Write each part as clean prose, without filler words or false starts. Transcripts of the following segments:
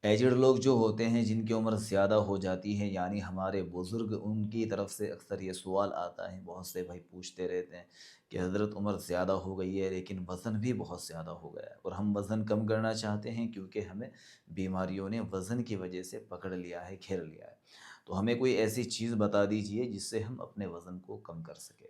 Aged लोग जो होते हैं जिनकी उम्र ज़्यादा हो जाती है यानी हमारे बुज़ुर्ग उनकी तरफ से अक्सर ये सवाल आता है, बहुत से भाई पूछते रहते हैं कि हज़रत उम्र ज़्यादा हो गई है लेकिन वज़न भी बहुत ज़्यादा हो गया है और हम वज़न कम करना चाहते हैं क्योंकि हमें बीमारियों ने वज़न की वजह से पकड़ लिया है, घेर लिया है। तो हमें कोई ऐसी चीज़ बता दीजिए जिससे हम अपने वज़न को कम कर सकें।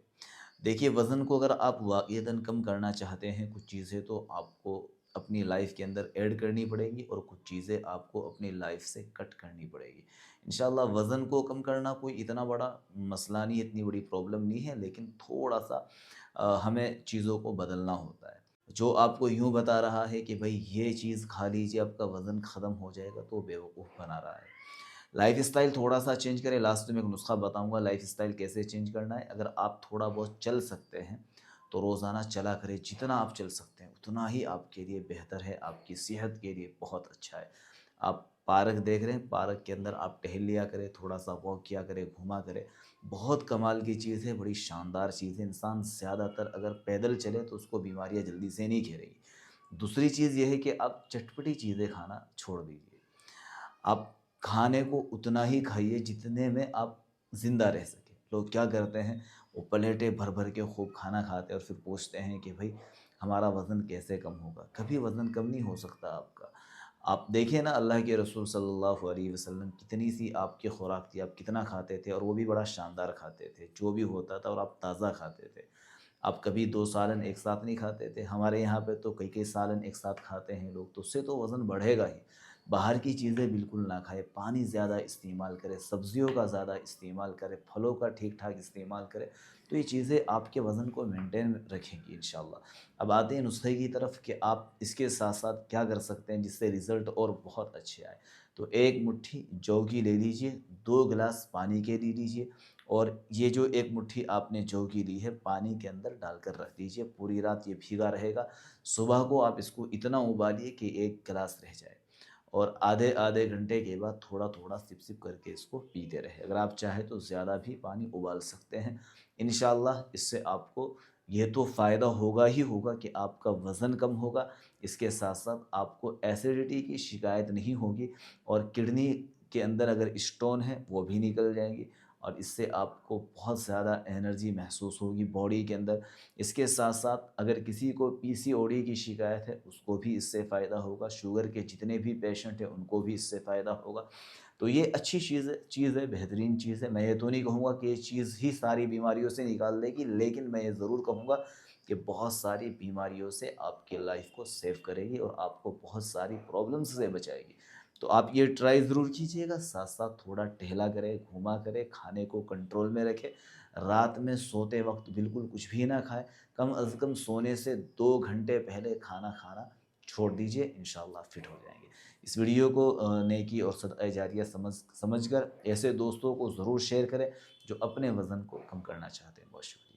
देखिए, वज़न को अगर आप वाक़ईतन कम करना चाहते हैं, कुछ चीज़ें तो आपको अपनी लाइफ़ के अंदर ऐड करनी पड़ेंगी और कुछ चीज़ें आपको अपनी लाइफ़ से कट करनी पड़ेगी। इंशाअल्लाह वज़न को कम करना कोई इतना बड़ा मसला नहीं है, इतनी बड़ी प्रॉब्लम नहीं है, लेकिन थोड़ा-सा हमें चीज़ों को बदलना होता है। जो आपको यूँ बता रहा है कि भई ये चीज़ खा लीजिए, आपका वज़न ख़त्म हो जाएगा, तो बेवकूफ़ बना रहा है। लाइफ़स्टाइल थोड़ा-सा चेंज करें, लास्ट में एक नुस्ख़ा बताऊँगा लाइफ़स्टाइल कैसे चेंज करना है। अगर आप थोड़ा बहुत चल सकते हैं, तो रोज़ाना चला करें, जितना आप चल सकते हैं, उतना ही आपके लिए बेहतर है, आपकी सेहत के लिए बहुत अच्छा है। आप पार्क देख रहे हैं, पार्क के अंदर आप टहल लिया करें, थोड़ा-सा वॉक किया करें, घूमा करें। बहुत कमाल की चीज़ है, बड़ी शानदार चीज़ है। इंसान ज़्यादातर अगर पैदल चले, तो उसको बीमारियाँ जल्दी से नहीं घेरेगी। दूसरी चीज़ ये है कि आप चटपटी चीज़ें खाना छोड़ दीजिए। आप खाने को उतना ही खाइए जितने में आप ज़िंदा रह सकें। लोग क्या करते हैं, वो प्लेटें भर-भर के खूब खाना खाते हैं और फिर पूछते हैं कि भई हमारा वज़न कैसे कम होगा? कभी वज़न कम नहीं हो सकता आपका। आप देखिए ना अल्लाह के रसूल सल्लल्लाहु अलैहि वसल्लम कितनी सी आपकी खुराक थी, आप कितना खाते थे और वो भी बड़ा शानदार खाते थे। जो भी होता था और आप ताज़ा खाते थे। आप कभी 2 सालन एक साथ नहीं खाते थे। हमारे यहाँ पे तो कई-कई सालन एक साथ खाते हैं लोग, तो उससे तो वज़न बढ़ेगा ही। बाहर की चीज़ें बिल्कुल ना खाएँ, पानी ज़्यादा इस्तेमाल करें, सब्ज़ियों का ज़्यादा इस्तेमाल करें, फलों का ठीक-ठाक इस्तेमाल करें, तो ये चीज़ें आपके वज़न को मेंटेन रखेंगी इंशाअल्लाह। अब आते हैं नुस्खे की तरफ कि आप इसके साथ-साथ क्या कर सकते हैं जिससे रिज़ल्ट और बहुत अच्छे आएँ। तो 1 मुट्ठी जौ की ले लीजिए, 2 गिलास पानी के ले लीजिए और ये जो 1 मुट्ठी आपने जौ की ली है, पानी के अंदर डालकर रख दीजिए, पूरी रात ये भीगा रहेगा। सुबह को आप इसको इतना उबालिए कि 1 गिलास रह जाए और आधे-आधे घंटे के बाद थोड़ा-थोड़ा सिप-सिप करके इसको पीते रहें। अगर आप चाहें तो ज़्यादा भी पानी उबाल सकते हैं। इंशाअल्लाह इससे आपको ये तो फ़ायदा होगा ही होगा कि आपका वज़न कम होगा, इसके साथ-साथ आपको एसिडिटी की शिकायत नहीं होगी और किडनी के अंदर अगर स्टोन है, वो भी निकल जाएँगी और इससे आपको बहुत ज़्यादा एनर्जी महसूस होगी बॉडी के अंदर। इसके साथ-साथ अगर किसी को पीसीओडी की शिकायत है, उसको भी इससे फ़ायदा होगा, शुगर के जितने भी पेशेंट हैं, उनको भी इससे फ़ायदा होगा। तो ये अच्छी चीज़ है, बेहतरीन चीज़ है। मैं ये तो नहीं कहूँगा कि ये चीज़ ही सारी बीमारियों से निकाल देगी, लेकिन मैं ये ज़रूर कहूँगा कि बहुत सारी बीमारियों से आपकी लाइफ़ को सेव करेगी और आपको बहुत सारी प्रॉब्लम्स से बचाएगी। तो आप ये ट्राई ज़रूर कीजिएगा, साथ-साथ थोड़ा टहला करें, घूमा करें, खाने को कंट्रोल में रखें। रात में सोते वक़्त बिल्कुल कुछ भी ना खाएँ, कम अज़ कम सोने से 2 घंटे पहले खाना खाना छोड़ दीजिए, इंशाअल्लाह फिट हो जाएँगे। इस वीडियो को नेकी और सदक़ा जारिया समझकर ऐसे दोस्तों को ज़रूर शेयर करें, जो अपने वज़न को कम करना चाहते हैं। बहुत शुक्रिया।